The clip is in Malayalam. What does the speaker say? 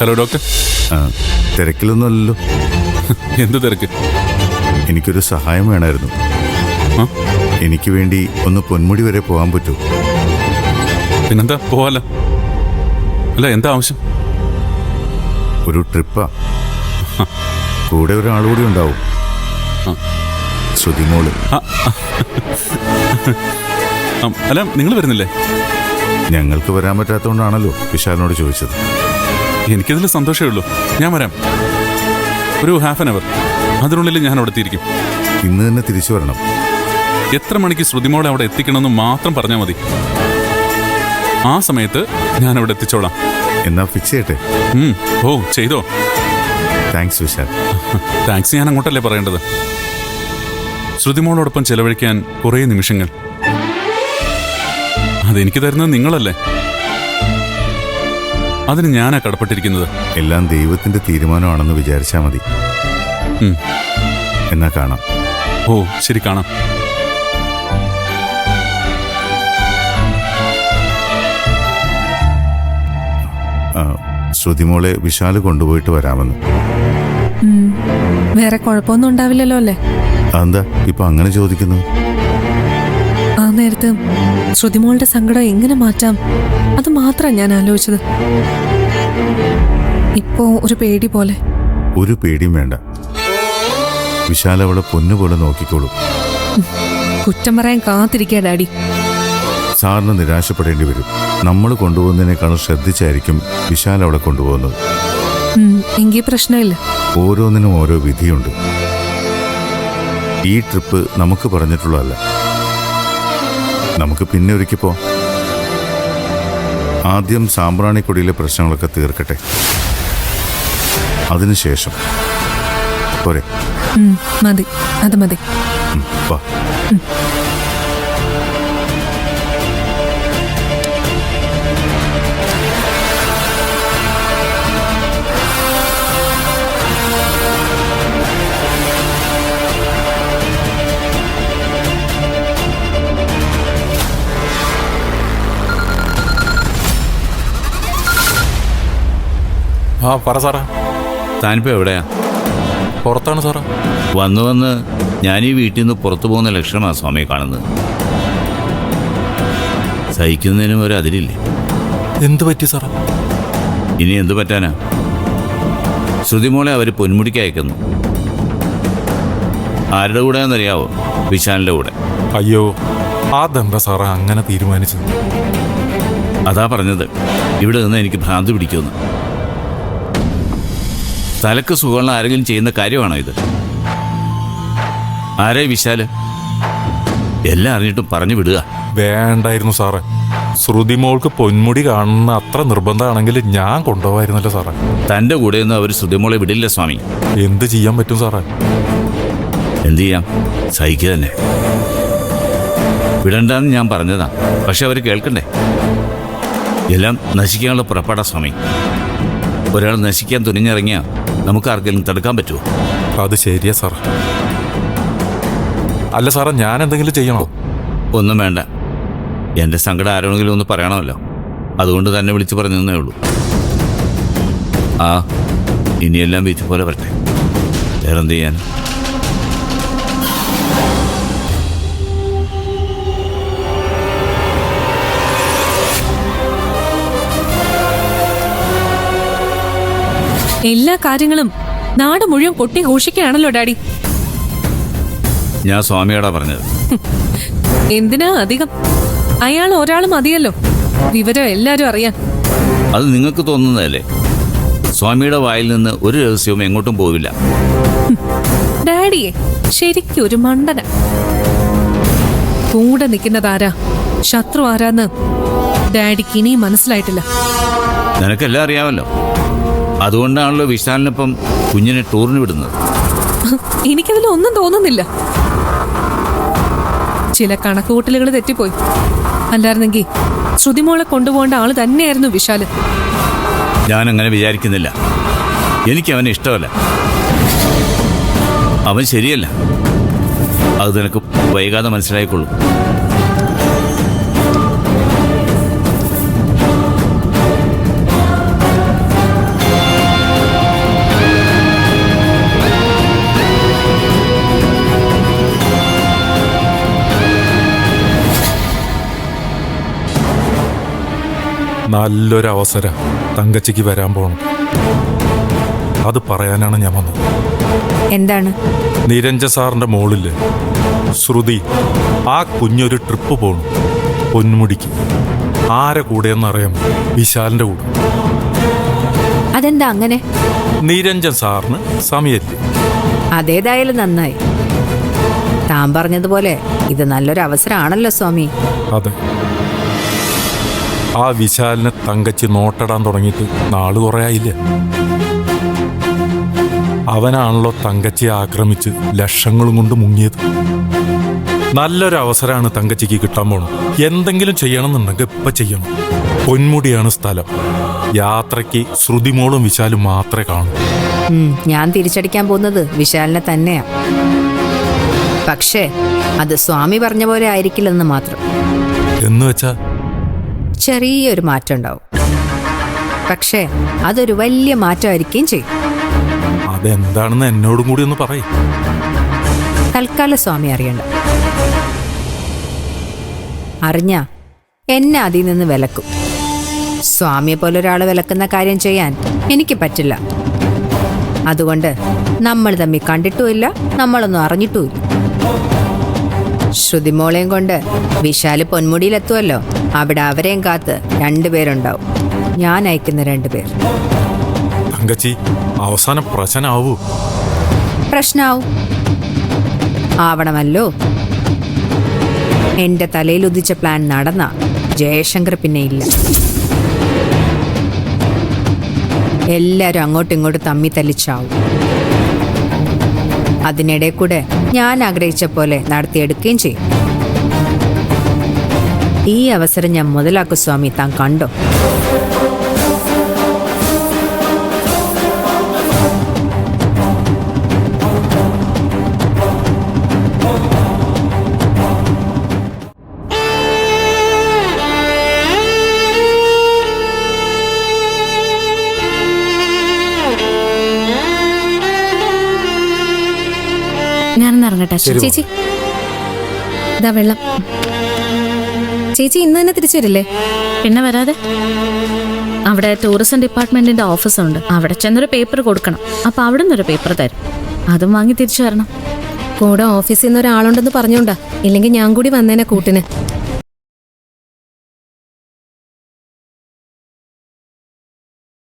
Hello doctor. തിരക്കിലൊന്നുമല്ലല്ലോ? എന്ത് തിരക്ക്? എനിക്കൊരു സഹായം വേണമായിരുന്നു. എനിക്ക് വേണ്ടി ഒന്ന് പൊന്മുടി വരെ പോകാൻ പറ്റൂ? പിന്നെന്താ, പോവാലോ. അല്ല, എന്താ ആവശ്യം? ഒരു ട്രിപ്പാ. കൂടെ ഒരാളുകൂടി ഉണ്ടാവും, ശ്രുതിമോള്. അല്ല, നിങ്ങൾ വരുന്നില്ലേ? ഞങ്ങൾക്ക് വരാൻ പറ്റാത്തതുകൊണ്ടാണല്ലോ വിശാലിനോട് ചോദിച്ചത്. എനിക്കതിൽ സന്തോഷമേ ഉള്ളൂ. ഞാൻ വരാം. ഒരു ഹാഫ് ആൻ അവർ, അതിനുള്ളിൽ ഞാൻ അവിടെ എത്തിയിരിക്കും. ഇന്ന് തന്നെ തിരിച്ചു വരണം. എത്ര മണിക്ക് ശ്രുതിമോളെ അവിടെ എത്തിക്കണമെന്ന് മാത്രം പറഞ്ഞാൽ മതി. ആ സമയത്ത് ഞാൻ അവിടെ എത്തിച്ചോളാം. എന്നാ ഫിക്സ് ചെയ്യട്ടെ? ഓ, ചെയ്തോ. താങ്ക്സ് വിശാൽ. താങ്ക്സ് ഞാൻ അങ്ങോട്ടല്ലേ പറയേണ്ടത്. ശ്രുതിമോളോടൊപ്പം ചെലവഴിക്കാൻ കുറേ നിമിഷങ്ങൾ അതെനിക്ക് തരുന്നത് നിങ്ങളല്ലേ. അതിന് ഞാനാ കടപ്പെട്ടിരിക്കുന്നത്. എല്ലാം ദൈവത്തിന്റെ തീരുമാനമാണെന്ന് വിചാരിച്ചാൽ മതി. എന്നാ കാണാം. ഓ ശരി, കാണാം. ശ്രുതിമോളെ വിശാല് കൊണ്ടുപോയിട്ട് വരാമെന്ന്. വേറെ കുഴപ്പമൊന്നും ഉണ്ടാവില്ലല്ലോ അല്ലേ? അതെന്താ ഇപ്പൊ അങ്ങനെ ചോദിക്കുന്നത്? ആ നേരത്ത് ശ്രുതിമോളുടെ സങ്കടം എങ്ങനെ മാറ്റാം, അത് മാത്രമാണ് ഞാൻ ആലോചിച്ചത്. ഇപ്പോ ഒരു പേടി പോലെ. ഒരു പേടിയും വേണ്ട. വിശാൽ അവളെ പൊന്നുപോലെ നോക്കിക്കോളൂ. കുറ്റം പറയാൻ കാത്തിരിക്കാ ഡാഡി. സാറിന് നിരാശപ്പെടേണ്ടി വരും. നമ്മൾ കൊണ്ടുപോകുന്നതിനേക്കാളും ശ്രദ്ധിച്ചായിരിക്കും വിശാൽ അവളെ കൊണ്ടുപോകുന്നത്. എങ്കിൽ പ്രശ്നമില്ല. ഓരോന്നിനും ഓരോ വിധിയുണ്ട്. ഈ ട്രിപ്പ് നമുക്ക് പറഞ്ഞിട്ടുള്ളതല്ല. നമുക്ക് പിന്നെ ഒരിക്കപ്പോ. ആദ്യം സാമ്പ്രാണിക്കൊടിയിലെ പ്രശ്നങ്ങളൊക്കെ തീർക്കട്ടെ, അതിനുശേഷം പോരെ? മതി, അത് മതി. വാ. പറ സാറേ. താനിപ്പോൾ എവിടെയാ? പുറത്താണ് സാറേ. വന്ന് ഞാൻ ഈ വീട്ടിൽ നിന്ന് പുറത്തു പോകുന്ന ലക്ഷണമാണ് സ്വാമിയെ കാണുന്നത്. സഹിക്കുന്നതിനും ഒരു അതിരില്ലേ? എന്ത് പറ്റി സാറേ? ഇനി എന്ത് പറ്റാനാ? ശ്രുതിമോളെ അവർ പൊന്മുടിക്ക് അയക്കുന്നു. ആരുടെ കൂടെയാണെന്നറിയാവോ? വിശാലിൻ്റെ കൂടെ. അയ്യോ, അതെന്താ സാറേ അങ്ങനെ തീരുമാനിച്ചത്? അതാ പറഞ്ഞത്, ഇവിടെ നിന്ന് എനിക്ക് ഭ്രാന്ത് പിടിക്കുമെന്ന്. തലക്ക് സുഖമുള്ള ആരെങ്കിലും ചെയ്യുന്ന കാര്യമാണോ ഇത്? ആരേ വിശാല്? എല്ലാം അറിഞ്ഞിട്ടും പറഞ്ഞു വിടുക. വേണ്ടായിരുന്നു സാറേ. ശ്രുതിമോൾക്ക് പൊന്മുടി കാണുന്ന അത്ര നിർബന്ധമാണെങ്കിൽ ഞാൻ കൊണ്ടുപോകായിരുന്നല്ലോ സാറേ. തൻ്റെ കൂടെയൊന്നും അവർ ശ്രുതിമോളെ വിടില്ല സ്വാമി. എന്ത് ചെയ്യാൻ പറ്റും സാറേ? എന്ത് ചെയ്യാം? സഹിക്കുക തന്നെ. വിടണ്ടെന്ന് ഞാൻ പറഞ്ഞതാ, പക്ഷെ അവർ കേൾക്കണ്ടേ? എല്ലാം നശിക്കാനുള്ള പുറപ്പാടാ സ്വാമി. ഒരാൾ നശിക്കാൻ തുനിഞ്ഞിറങ്ങിയാൽ നമുക്ക് ആർക്കെങ്കിലും തടുക്കാൻ പറ്റുമോ? അത് ശരിയാ സാറേ. അല്ല സാറേ, ഞാൻ എന്തെങ്കിലും ചെയ്യണോ? ഒന്നും വേണ്ട. എൻ്റെ സങ്കടം ആരോടെങ്കിലും ഒന്ന് പറയണമല്ലോ, അതുകൊണ്ട് തന്നെ വിളിച്ചു പറഞ്ഞേ ഉള്ളൂ. ഇനിയെല്ലാം വിധി പോലെ വരട്ടെ. വേറെന്ത് ചെയ്യാൻ? എല്ലാ കാര്യങ്ങളും നാട് മുഴുവൻ കൊട്ടി ഘോഷിക്കുകയാണല്ലോ ഡാഡി. ഞാൻ സ്വാമിയോടാ പറഞ്ഞത്. എന്തിനാ അധികം? അയാൾ ഒരാൾ മതിയല്ലോ, വിവരം എല്ലാരും അറിയാൻ. അത് നിങ്ങൾക്ക് തോന്നുന്നതല്ലേ? സ്വാമിയുടെ വായിൽ നിന്ന് ഒരു രഹസ്യവും എങ്ങോട്ടും പോവില്ല. ഡാഡിയെ ശരിക്കും ഒരു മണ്ടന. കൂടെ നിൽക്കുന്നതാരാ, ശത്രു ആരാന്ന് ഡാഡിക്ക് ഇനിയും മനസ്സിലായിട്ടില്ല. നിനക്കെല്ലാം അറിയാമല്ലോ. അതുകൊണ്ടാണല്ലോ വിശാലിനൊപ്പം കുഞ്ഞിനെ ടൂറിന് വിടുന്നത്. എനിക്കതിലൊന്നും തോന്നുന്നില്ല. ചില കണക്കുകൂട്ടലുകൾ തെറ്റിപ്പോയി. അല്ലായിരുന്നെങ്കിൽ ശ്രുതിമോളെ കൊണ്ടുപോകേണ്ട ആള് തന്നെയായിരുന്നു വിശാല്. ഞാൻ അങ്ങനെ വിചാരിക്കുന്നില്ല. എനിക്ക് അവനെ ഇഷ്ടമല്ല. അവൻ ശരിയല്ല. അത് നിനക്ക് വൈകാതെ മനസ്സിലായിക്കൊള്ളൂ. നല്ലൊരു അവസരം തങ്കച്ചിക്ക് വരാൻ പോണം. അത് പറയാനാണ് ഞാൻ വന്നത്. എന്താണ്? നിരഞ്ജൻ സാറിന്റെ മോളില് ശ്രുതി ആ കുഞ്ഞൊരു ട്രിപ്പ് പോണു പൊന്മുടിക്ക്. ആരെ കൂടെയെന്നറിയാം? വിശാലിന്റെ കൂടെ. അതെന്താ അങ്ങനെ? നിരഞ്ജൻ സാറിന് സമയത്ത്. അതേതായാലും നന്നായി. താൻ പറഞ്ഞതുപോലെ ഇത് നല്ലൊരു അവസരമാണല്ലോ സ്വാമി. അതെ, ആ വിശാലിനെ തങ്കച്ചി നോട്ടിടാൻ തുടങ്ങിയിട്ട് നാള് കുറേ ആയില്ല. അവനാണല്ലോ തങ്കച്ചിയെ ആക്രമിച്ച് ലക്ഷങ്ങളും കൊണ്ട് മുങ്ങിയത്. നല്ലൊരു അവസരമാണ് തങ്കച്ചിക്ക് കിട്ടാൻ പോണം. എന്തെങ്കിലും ചെയ്യണമെന്നുണ്ടെങ്കിൽ ഇപ്പൊ ചെയ്യണം. പൊന്മുടിയാണ് സ്ഥലം. യാത്രയ്ക്ക് ശ്രുതിമോളും വിശാലും മാത്രമേ കാണൂ. ഞാൻ തിരിച്ചടിക്കാൻ പോകുന്നത് വിശാലിനെ തന്നെയാ. പക്ഷേ അത് സ്വാമി പറഞ്ഞ പോലെ ആയിരിക്കില്ലെന്ന് മാത്രം. എന്ന് വെച്ചാ ചെറിയൊരു മാറ്റം ഉണ്ടാവും. പക്ഷേ അതൊരു വലിയ മാറ്റമായിരിക്കുകയും ചെയ്യും. അതെന്താണെന്ന് എന്നോടും കൂടി ഒന്ന് പറയും. തൽക്കാലം സ്വാമി അറിയണ്ട. അറിഞ്ഞ എന്നെ അതിൽ നിന്ന് വിലക്കും. സ്വാമിയെ പോലെ ഒരാൾ വിലക്കുന്ന കാര്യം ചെയ്യാൻ എനിക്ക് പറ്റില്ല. അതുകൊണ്ട് നമ്മൾ തമ്മിൽ കണ്ടിട്ടുമില്ല, നമ്മളൊന്നും അറിഞ്ഞിട്ടുമില്ല. ശ്രുതിമോളെയും കൊണ്ട് വിശാല് പൊന്മുടിയിലെത്തുമല്ലോ. അവിടെ അവരെയും കാത്ത് 2 പേരുണ്ടാവും. ഞാൻ അയക്കുന്ന 2 പേർ. തങ്കച്ചി അവസാനം പ്രശ്നമാവൂ. പ്രശ്നാവും. ആവണമല്ലോ. എന്റെ തലയിൽ ഉദിച്ച പ്ലാൻ നടന്ന ജയശങ്കർ പിന്നെ ഇല്ല. എല്ലാരും അങ്ങോട്ടും ഇങ്ങോട്ടും തമ്മി തല്ലിച്ചാവും. അതിനിടെ കൂടെ ഞാൻ ആഗ്രഹിച്ച പോലെ നടത്തിയെടുക്കുകയും ചെയ്യും. ഈ അവസരം ഞാൻ മുതലാക്കും സ്വാമി. താൻ കണ്ടോ? ഞാനൊന്ന് ഇറങ്ങട്ടെ അച്ഛാ. ചേച്ചി ഇതാ വെള്ളം. ചേച്ചി ഇന്ന് തന്നെ തിരിച്ചു വരില്ലേ? പിന്നെ വരാതെ. അവിടെ ടൂറിസം ഡിപ്പാർട്ട്മെന്റിന്റെ ഓഫീസുണ്ട്. അവിടെ ചെന്നൊരു പേപ്പർ കൊടുക്കണം. അപ്പൊ അവിടെ നിന്നൊരു പേപ്പർ തരും. അതും വാങ്ങി തിരിച്ചു വരണം. കൂടെ ഓഫീസിൽ നിന്ന് ഒരാളുണ്ടെന്ന് പറഞ്ഞോണ്ടാ. ഇല്ലെങ്കിൽ ഞാൻ കൂടി വന്നേനെ കൂട്ടിന്.